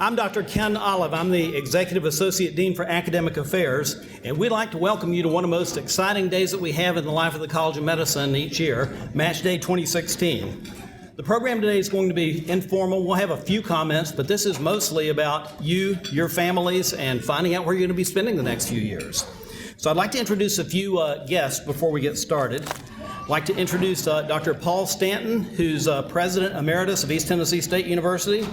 I'm Dr. Ken Olive. I'm the Executive Associate Dean for Academic Affairs, and we'd like to welcome you to one of the most exciting days that we have in the life of the College of Medicine each year, Match Day 2016. The program today is going to be informal. We'll have a few comments, but this is mostly about you, your families, and finding out where you're going to be spending the next few years. So I'd like to introduce a few guests before we get started. I'd like to introduce Dr. Paul Stanton, who's President Emeritus of East Tennessee State University.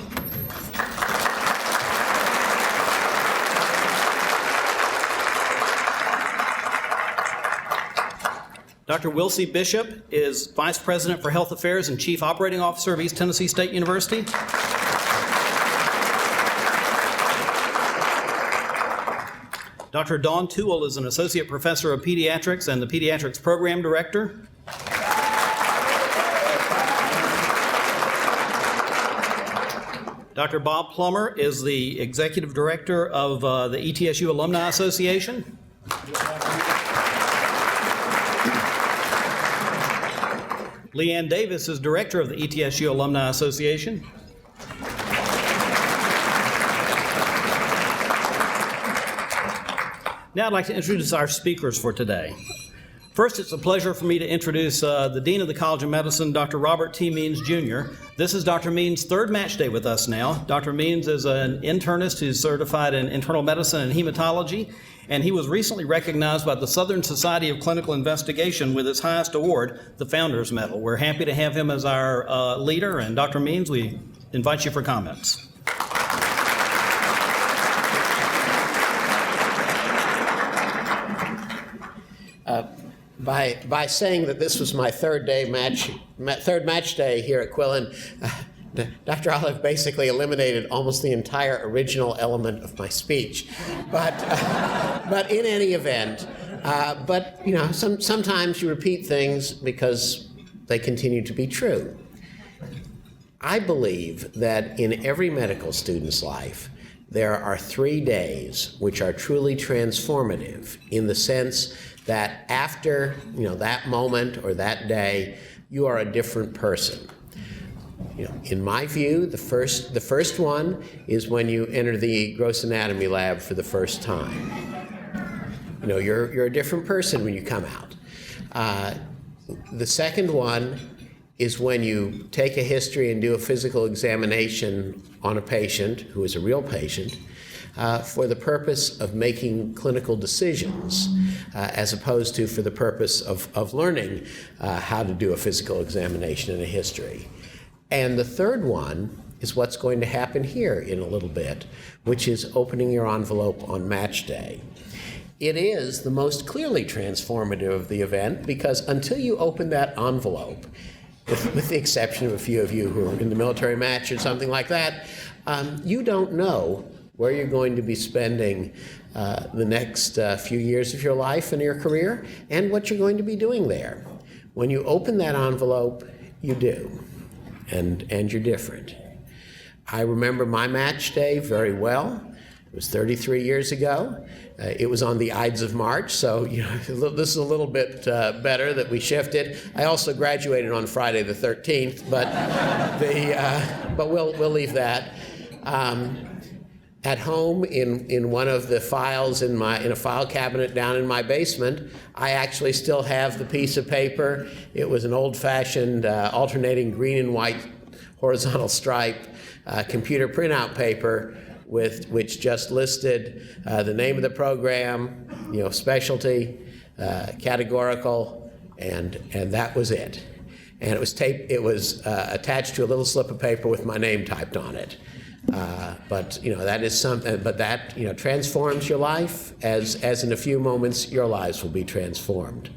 Dr. Wilsey Bishop is Vice President for Health Affairs and Chief Operating Officer of East Tennessee State University. Dr. Dawn Toole is an Associate Professor of Pediatrics and the Pediatrics Program Director. Dr. Bob Plummer is the Executive Director of the ETSU Alumni Association. Leanne Davis is Director of the ETSU Alumni Association. Now I'd like to introduce our speakers for today. First, it's a pleasure for me to introduce the Dean of the College of Medicine, Dr. Robert T. Means, Jr. This is Dr. Means' third match day with us now. Dr. Means is an internist who's certified in internal medicine and hematology, and he was recently recognized by the Southern Society of Clinical Investigation with its highest award, the Founders Medal. We're happy to have him as our leader, and Dr. Means, we invite you for comments. By saying that this was my third match day here at Quillen, Dr. Olive basically eliminated almost the entire original element of my speech. But in any event, sometimes you repeat things because they continue to be true. I believe that in every medical student's life, there are 3 days which are truly transformative in the sense that after that moment or that day, you are a different person. In my view, the first one is when you enter the gross anatomy lab for the first time. You're a different person when you come out. The second one is when you take a history and do a physical examination on a patient who is a real patient for the purpose of making clinical decisions as opposed to for the purpose of learning how to do a physical examination and a history. And the third one is what's going to happen here in a little bit, which is opening your envelope on match day. It is the most clearly transformative of the event because until you open that envelope, with the exception of a few of you who are in the military match or something like that, you don't know where you're going to be spending the next few years of your life and your career, and what you're going to be doing there. When you open that envelope, you do, and you're different. I remember my match day very well. It was 33 years ago. It was on the Ides of March, so this is a little bit better that we shifted. I also graduated on Friday the 13th, but we'll leave that. At home, in one of the files in a file cabinet down in my basement, I actually still have the piece of paper. It was an old-fashioned alternating green and white horizontal stripe computer printout paper which just listed the name of the program, specialty, categorical, and that was it. And it was attached to a little slip of paper with my name typed on it. But that is something. But that transforms your life, as in a few moments your lives will be transformed.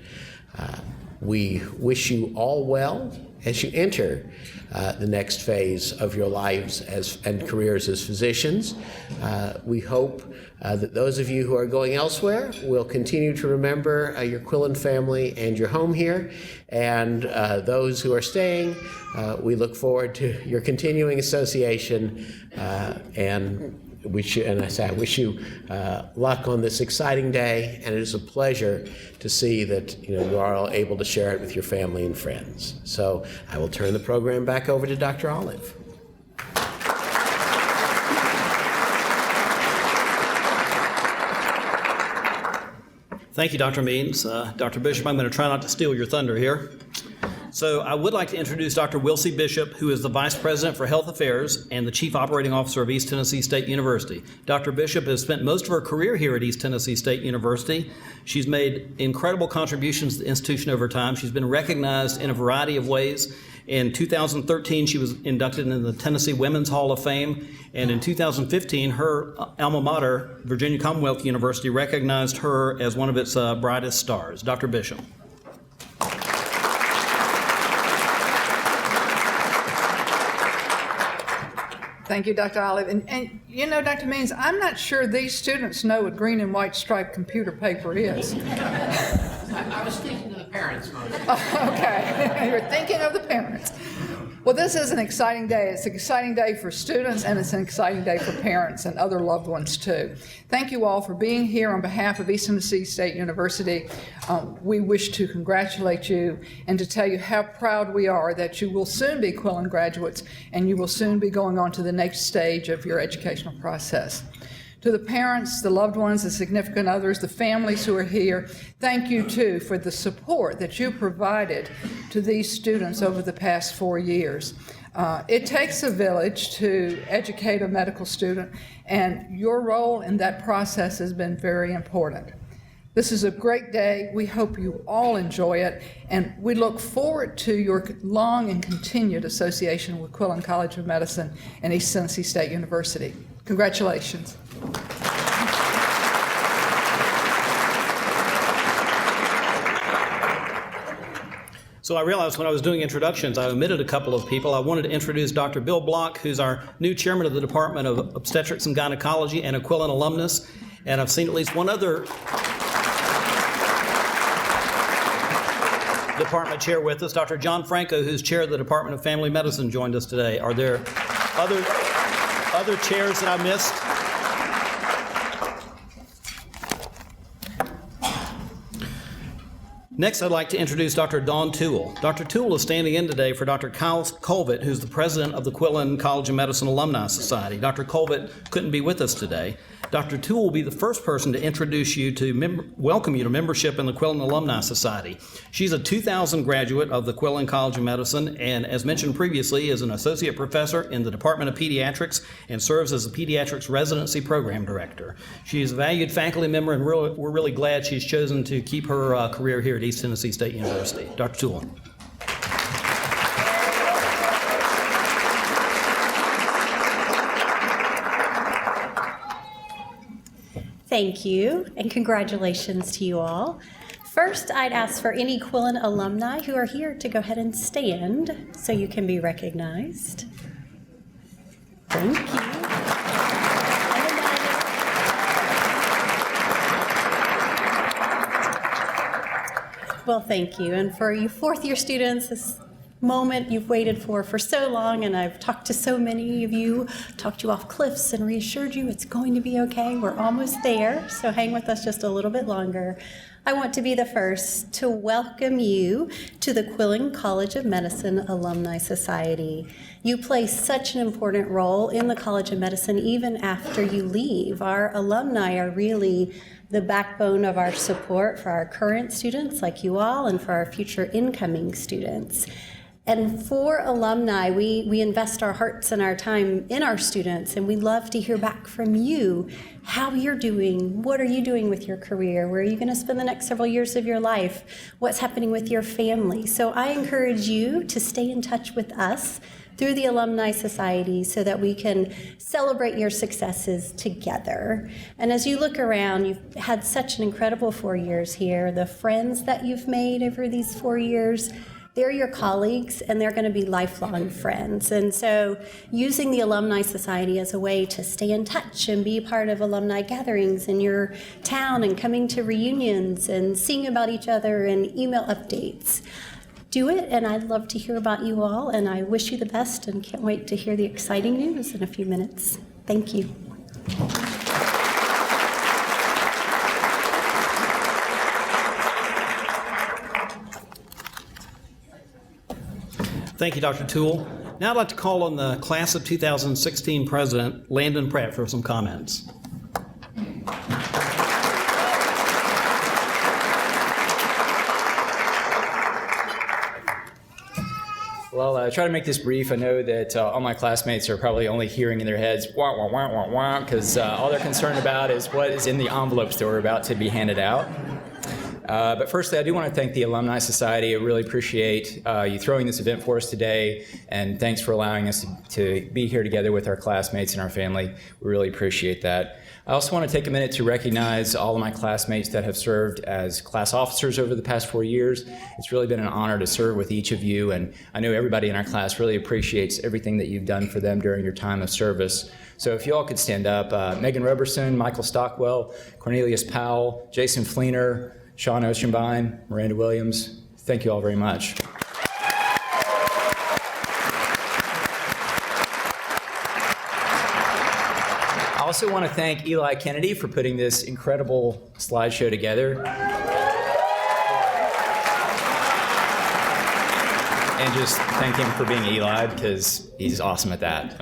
We wish you all well as you enter the next phase of your lives and careers as physicians. We hope that those of you who are going elsewhere will continue to remember your Quillen family and your home here. And those who are staying, we look forward to your continuing association and I wish you luck on this exciting day, and it is a pleasure to see that you are all able to share it with your family and friends. So I will turn the program back over to Dr. Olive. Thank you, Dr. Means. Dr. Bishop, I'm going to try not to steal your thunder here. So I would like to introduce Dr. Wilsey Bishop, who is the Vice President for Health Affairs and the Chief Operating Officer of East Tennessee State University. Dr. Bishop has spent most of her career here at East Tennessee State University. She's made incredible contributions to the institution over time. She's been recognized in a variety of ways. In 2013, she was inducted into the Tennessee Women's Hall of Fame, and in 2015, her alma mater, Virginia Commonwealth University, recognized her as one of its brightest stars. Dr. Bishop. Thank you, Dr. Olive. And you know, Dr. Means, I'm not sure these students know what green and white striped computer paper is. I was thinking of the parents mostly. Okay, you're thinking of the parents. Well, this is an exciting day. It's an exciting day for students, and it's an exciting day for parents and other loved ones, too. Thank you all for being here on behalf of East Tennessee State University. We wish to congratulate you and to tell you how proud we are that you will soon be Quillen graduates, and you will soon be going on to the next stage of your educational process. To the parents, the loved ones, the significant others, the families who are here, thank you too for the support that you provided to these students over the past 4 years. It takes a village to educate a medical student, and your role in that process has been very important. This is a great day. We hope you all enjoy it, and we look forward to your long and continued association with Quillen College of Medicine and East Tennessee State University. Congratulations. So I realized when I was doing introductions, I omitted a couple of people. I wanted to introduce Dr. Bill Block, who's our new chairman of the Department of Obstetrics and Gynecology and a Quillen alumnus. And I've seen at least one other department chair with us. Dr. John Franco, who's chair of the Department of Family Medicine, joined us today. Are there other chairs that I missed? Next, I'd like to introduce Dr. Dawn Toole. Dr. Toole is standing in today for Dr. Kyle Colvett, who's the president of the Quillen College of Medicine Alumni Society. Dr. Colvett couldn't be with us today. Dr. Toole will be the first person to introduce you to welcome you to membership in the Quillen Alumni Society. She's a 2000 graduate of the Quillen College of Medicine, and as mentioned previously, is an associate professor in the Department of Pediatrics and serves as the Pediatrics Residency Program Director. She is a valued faculty member, and we're really glad she's chosen to keep her career here at East Tennessee State University. Dr. Toole. Thank you, and congratulations to you all. First, I'd ask for any Quillen alumni who are here to go ahead and stand so you can be recognized. Thank you. Well, thank you. And for you fourth-year students, this moment you've waited for so long, and I've talked to so many of you, talked you off cliffs and reassured you it's going to be okay. We're almost there, so hang with us just a little bit longer. I want to be the first to welcome you to the Quillen College of Medicine Alumni Society. You play such an important role in the College of Medicine even after you leave. Our alumni are really the backbone of our support for our current students like you all and for our future incoming students. And for alumni, we invest our hearts and our time in our students, and we love to hear back from you how you're doing. What are you doing with your career? Where are you going to spend the next several years of your life? What's happening with your family? So I encourage you to stay in touch with us through the Alumni Society so that we can celebrate your successes together. And as you look around, you've had such an incredible 4 years here. The friends that you've made over these 4 years, they're your colleagues, and they're going to be lifelong friends. And so using the Alumni Society as a way to stay in touch and be part of alumni gatherings in your town and coming to reunions and seeing about each other and email updates. Do it, and I'd love to hear about you all, and I wish you the best and can't wait to hear the exciting news in a few minutes. Thank you. Thank you, Dr. Toole. Now I'd like to call on the class of 2016 president, Landon Pratt, for some comments. Well, try to make this brief. I know that all my classmates are probably only hearing in their heads, wah, wah, wah, wah, wah, because all they're concerned about is what is in the envelopes that we're about to be handed out. But firstly, I do want to thank the Alumni Society. I really appreciate you throwing this event for us today, and thanks for allowing us to be here together with our classmates and our family. We really appreciate that. I also want to take a minute to recognize all of my classmates that have served as class officers over the past 4 years. It's really been an honor to serve with each of you, and I know everybody in our class really appreciates everything that you've done for them during your time of service. So if you all could stand up, Megan Roberson, Michael Stockwell, Cornelius Powell, Jason Fleener, Sean Oceanbine, Miranda Williams, thank you all very much. I also want to thank Eli Kennedy for putting this incredible slideshow together. And just thank him for being Eli, because he's awesome at that.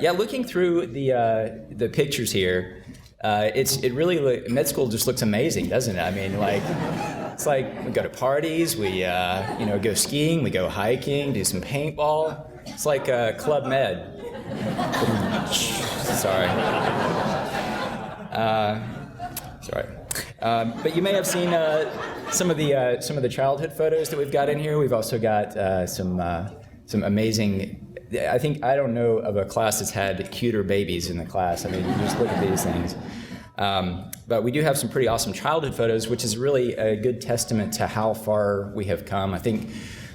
Yeah, looking through the pictures here, it really, med school just looks amazing, doesn't it? I mean, it's like we go to parties, we go skiing, we go hiking, do some paintball. It's like Club Med. Sorry. But you may have seen some of the childhood photos that we've got in here. We've also got some amazing. I don't know of a class that's had cuter babies in the class. I mean, you just look at these things. But we do have some pretty awesome childhood photos, which is really a good testament to how far we have come. I think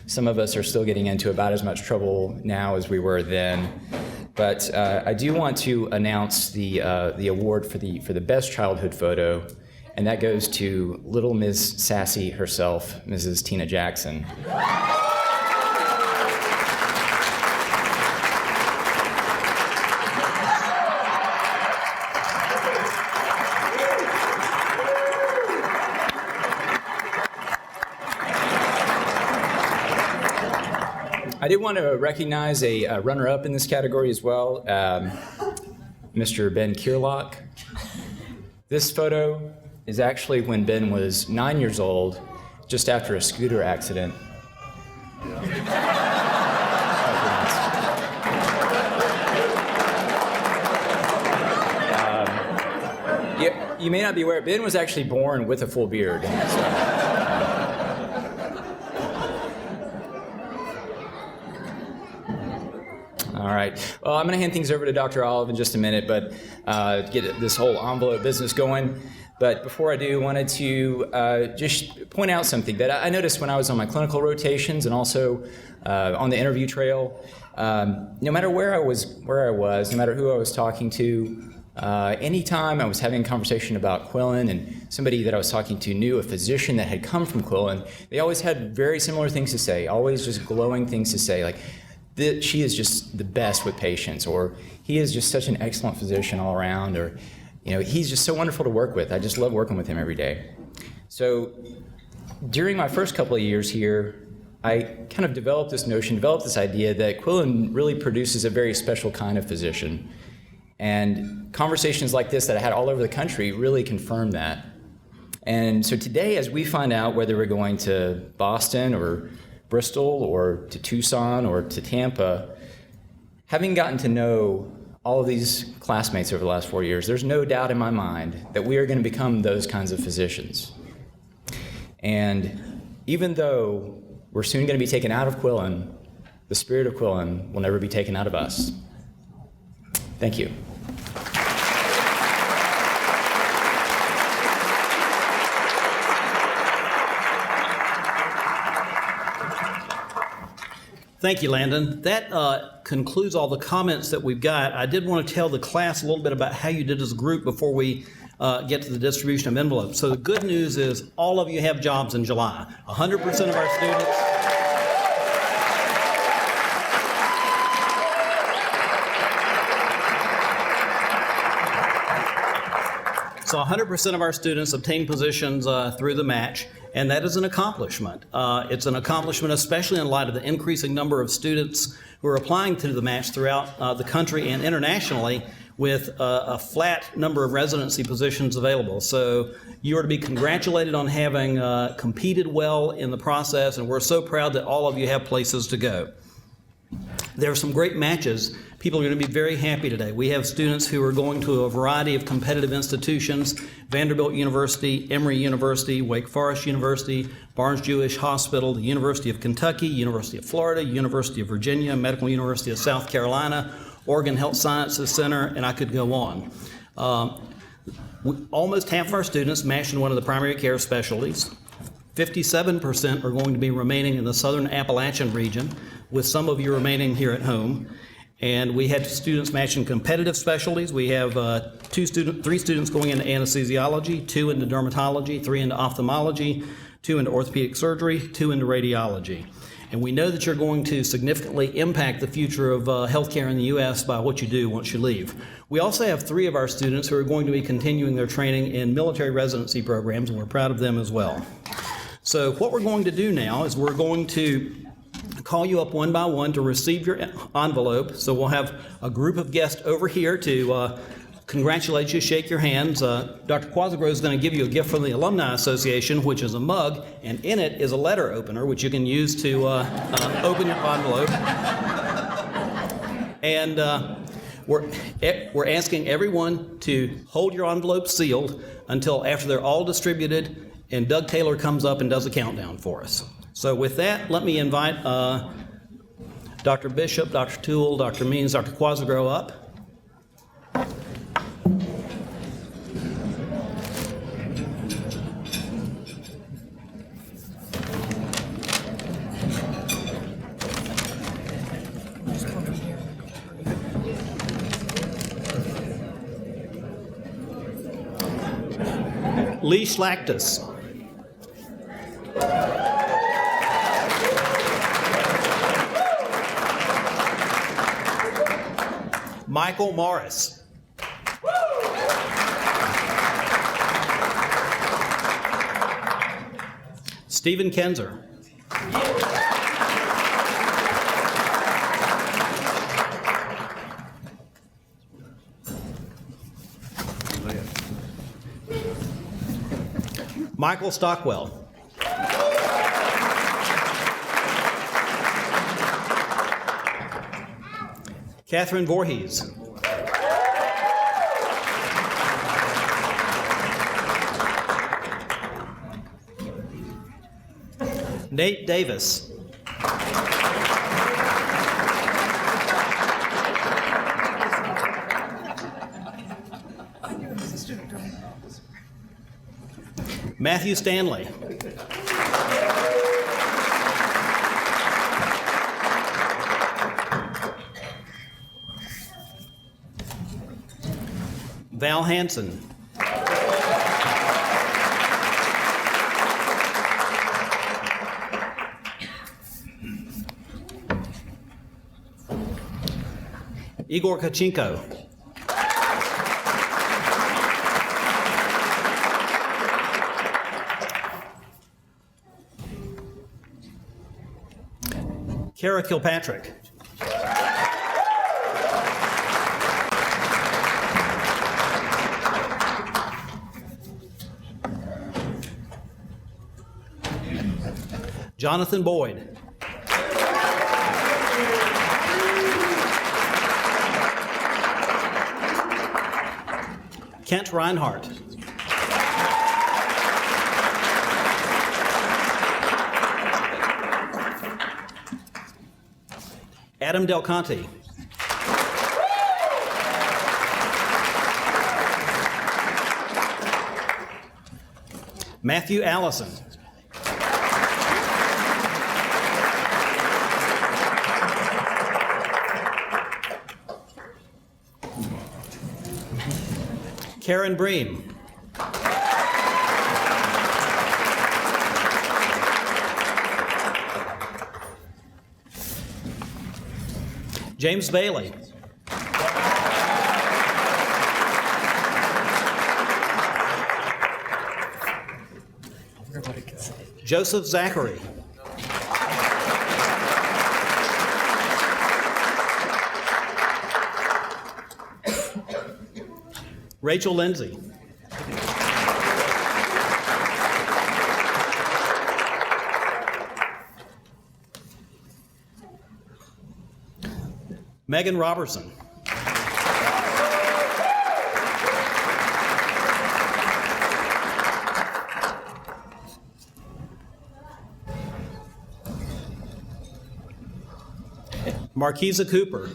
some of us are still getting into about as much trouble now as we were then. But I do want to announce the award for the best childhood photo, and that goes to Little Miss Sassy herself, Mrs. Tina Jackson. I did want to recognize a runner-up in this category as well, Mr. Ben Kierlock. This photo is actually when Ben was 9 years old, just after a scooter accident. You may not be aware, Ben was actually born with a full beard. So. All right. Well, I'm going to hand things over to Dr. Olive in just a minute, but get this whole envelope business going. But before I do, I wanted to just point out something that I noticed when I was on my clinical rotations and also on the interview trail. No matter where I was, no matter who I was talking to, anytime I was having a conversation about Quillen and somebody that I was talking to knew a physician that had come from Quillen, they always had very similar things to say, always just glowing things to say, like, she is just the best with patients, or he is just such an excellent physician all around, or he's just so wonderful to work with. I just love working with him every day. So during my first couple of years here, I kind of developed this idea that Quillen really produces a very special kind of physician. And conversations like this that I had all over the country really confirmed that. And so today, as we find out whether we're going to Boston or Bristol or to Tucson or to Tampa, having gotten to know all of these classmates over the last 4 years, there's no doubt in my mind that we are going to become those kinds of physicians. And even though we're soon going to be taken out of Quillen, the spirit of Quillen will never be taken out of us. Thank you. Thank you, Landon. That concludes all the comments that we've got. I did want to tell the class a little bit about how you did as a group before we get to the distribution of envelopes. So the good news is all of you have jobs in July. 100% of our students. So 100% of our students obtain positions through the match, and that is an accomplishment. It's an accomplishment especially in light of the increasing number of students who are applying to the match throughout the country and internationally. with a flat number of residency positions available. So you are to be congratulated on having competed well in the process, and we're so proud that all of you have places to go. There are some great matches. People are going to be very happy today. We have students who are going to a variety of competitive institutions: Vanderbilt University, Emory University, Wake Forest University, Barnes-Jewish Hospital, the University of Kentucky, University of Florida, University of Virginia, Medical University of South Carolina, Oregon Health Sciences Center, and I could go on. Almost half of our students match in one of the primary care specialties. 57% are going to be remaining in the southern Appalachian region, with some of you remaining here at home. And we had students match in competitive specialties. We have 3 students going into anesthesiology, 2 into dermatology, 3 into ophthalmology, 2 into orthopedic surgery, 2 into radiology. And we know that you're going to significantly impact the future of healthcare in the U.S. by what you do once you leave. We also have 3 of our students who are going to be continuing their training in military residency programs, and we're proud of them as well. So what we're going to do now is we're going to call you up one by one to receive your envelope. So we'll have a group of guests over here to congratulate you, shake your hands. Dr. Quasagro is going to give you a gift from the Alumni Association, which is a mug, and in it is a letter opener, which you can use to open your envelope. And we're asking everyone to hold your envelope sealed until after they're all distributed and Doug Taylor comes up and does a countdown for us. So with that, let me invite Dr. Bishop, Dr. Toole, Dr. Means, Dr. Quasagro up. Lee Schlachtus. Michael Morris. Stephen Kenzer. Michael Stockwell. Catherine Voorhees. Nate Davis. Matthew Stanley. Val Hansen. Igor Kachinko. Kara Kilpatrick. Jonathan Boyd. Kent Reinhardt. Adam Del Conte. Matthew Allison. Karen Bream. James Bailey. Joseph Zachary. Rachel Lindsay. Megan Robertson. Marquisa Cooper.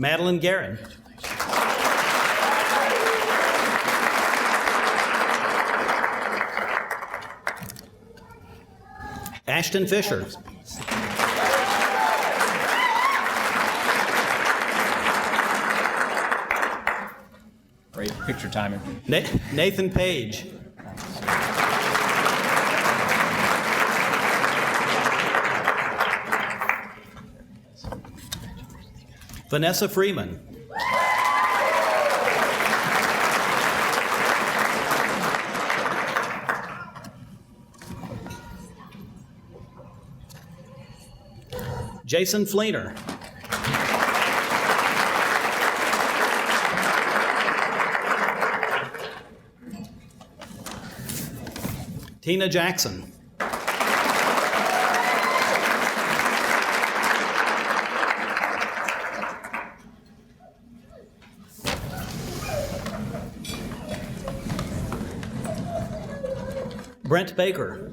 Madeline Guerin. Ashton Fisher. Great picture timing. Nathan Page. Vanessa Freeman. Jason Fleener. Tina Jackson. Brent Baker.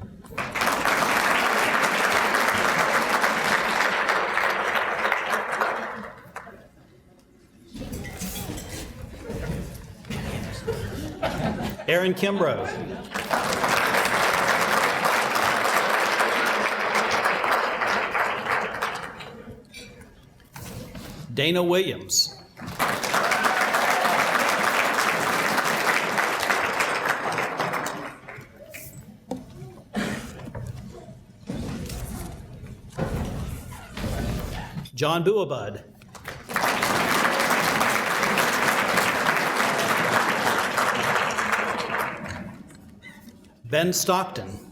Aaron Kimbrough. Dana Williams. John Buabud. Ben Stockton.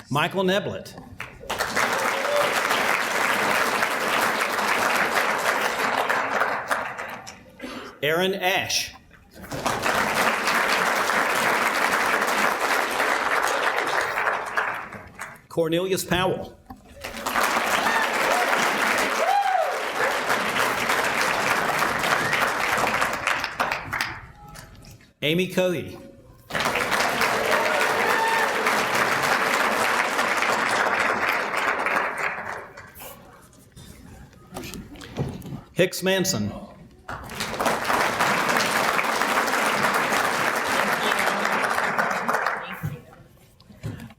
Michael Neblett. Aaron Ash. Cornelius Powell. Amy Cohey. Hicks Manson.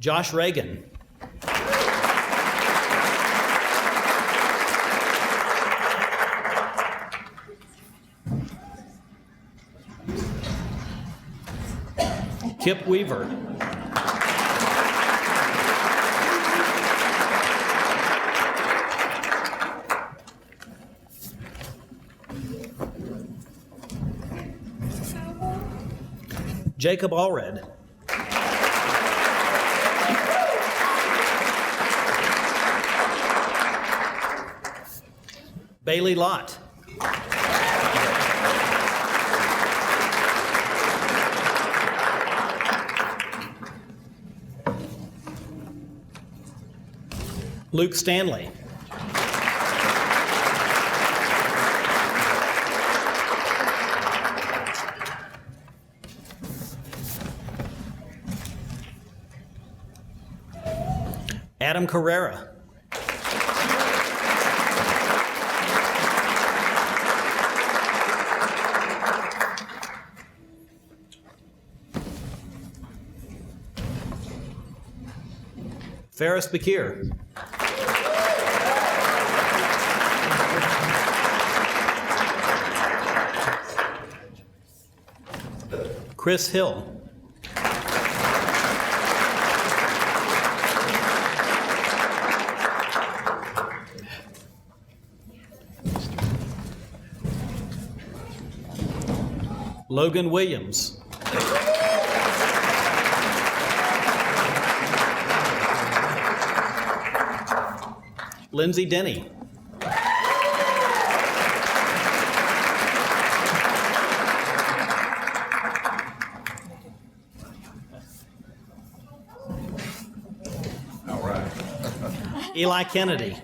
Josh Reagan. Kip Weaver. Jacob Allred. Bailey Lott. Luke Stanley. Adam Carrera. Ferris Bakir. Chris Hill. Logan Williams. Lindsay Denny. All right. Eli Kennedy.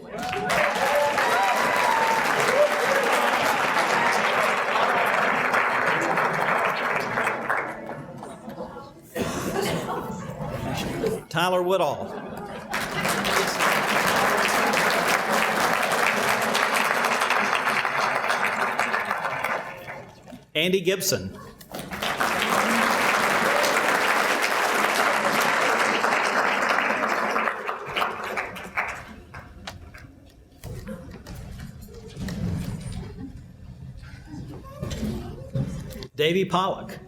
Tyler Woodall. Andy Gibson. Davey Pollock.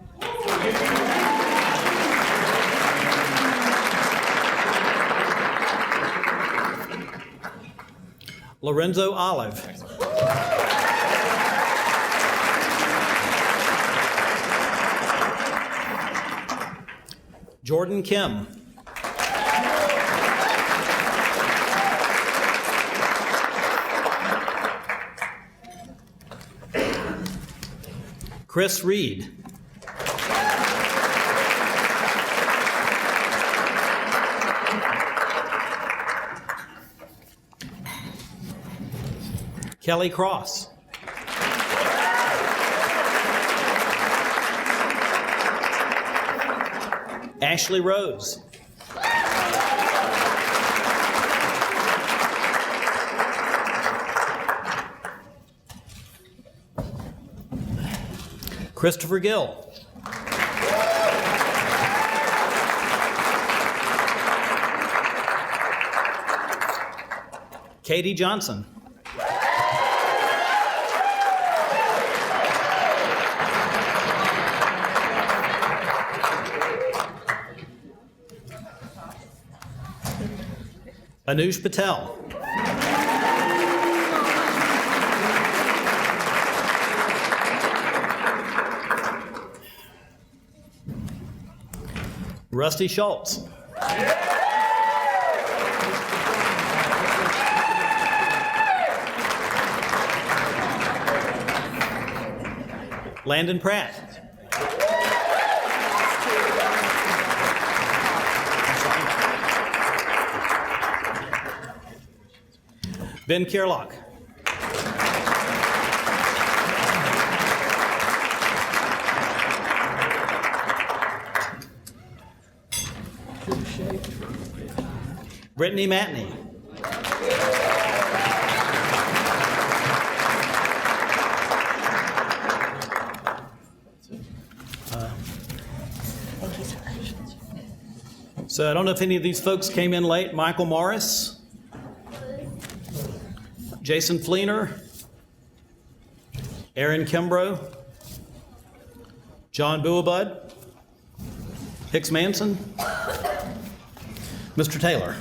Lorenzo Olive. Jordan Kim. Chris Reed. Kelly Cross. Ashley Rose. Christopher Gill. Katie Johnson. Anush Patel. Rusty Schultz. Landon Pratt. Ben Kierlock. Brittany Matney. Thank you so much. So I don't know if any of these folks came in late. Michael Morris. Jason Fleener, Aaron Kimbrough, John Buabud, Hicks Manson, Mr. Taylor.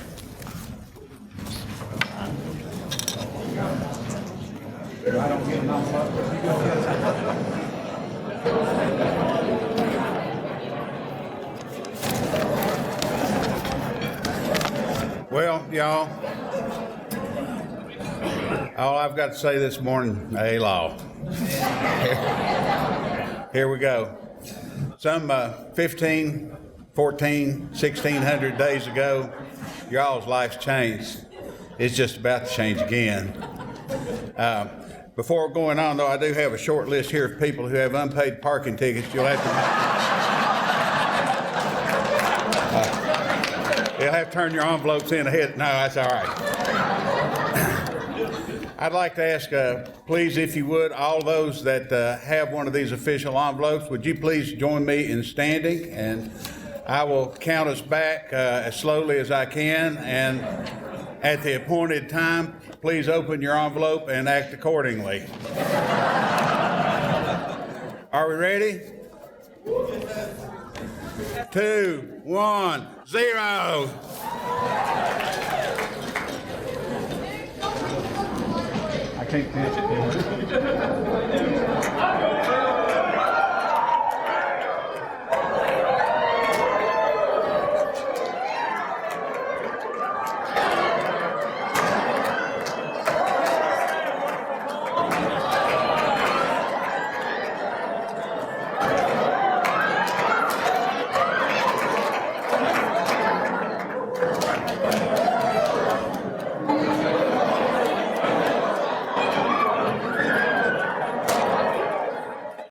Well, y'all, all I've got to say this morning, A-Law. Here we go. Some 15, 14, 1600 days ago, y'all's life's changed. It's just about to change again. Before going on, though, I do have a short list here of people who have unpaid parking tickets. You'll have to turn your envelopes in ahead. No, that's all right. I'd like to ask, please, if you would, all those that have one of these official envelopes, would you please join me in standing? And I will count us back as slowly as I can. And at the appointed time, please open your envelope and act accordingly. Are we ready? 2, 1, 0. I can't catch it.